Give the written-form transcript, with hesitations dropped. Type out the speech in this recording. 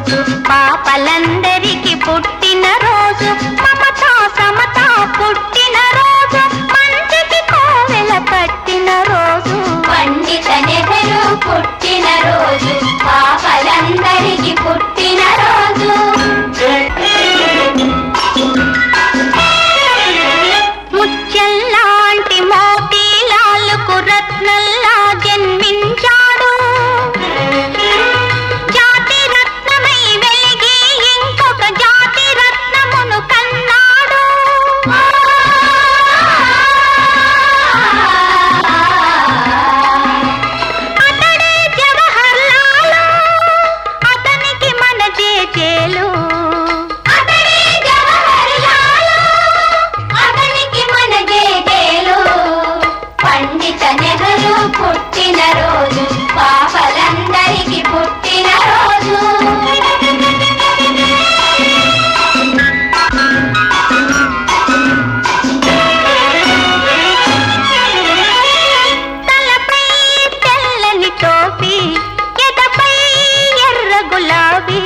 రోజు, పాపలందరికి పుట్టిన రోజు, మమతా సమతా పుట్టిన రోజు, మంచికి కోవెల కట్టిన రోజు, పండిత నెహ్రూ పుట్టిన రోజు, పాపలందరికి పుట్టిన రోజు. ముత్యంలాంటి మోతీలాలుకు రత్నంలా జన్మించాడు, జాతి రత్నమై వెలిగి ఇంకొక జాతి రత్నమును కన్నాడు. అతడే జవహర్ లాలు, అతనికి మన జేజేలు. అతడే జవహర్ లాలు, అతనికి మన జేజేలు. పండిత నెహ్రూ పుట్టిన రోజు, పాపలందరికి పుట్టిన రోజు. తలపై తెల్లని టోపీ, ఎదపై ఎర్ర గులాబీ,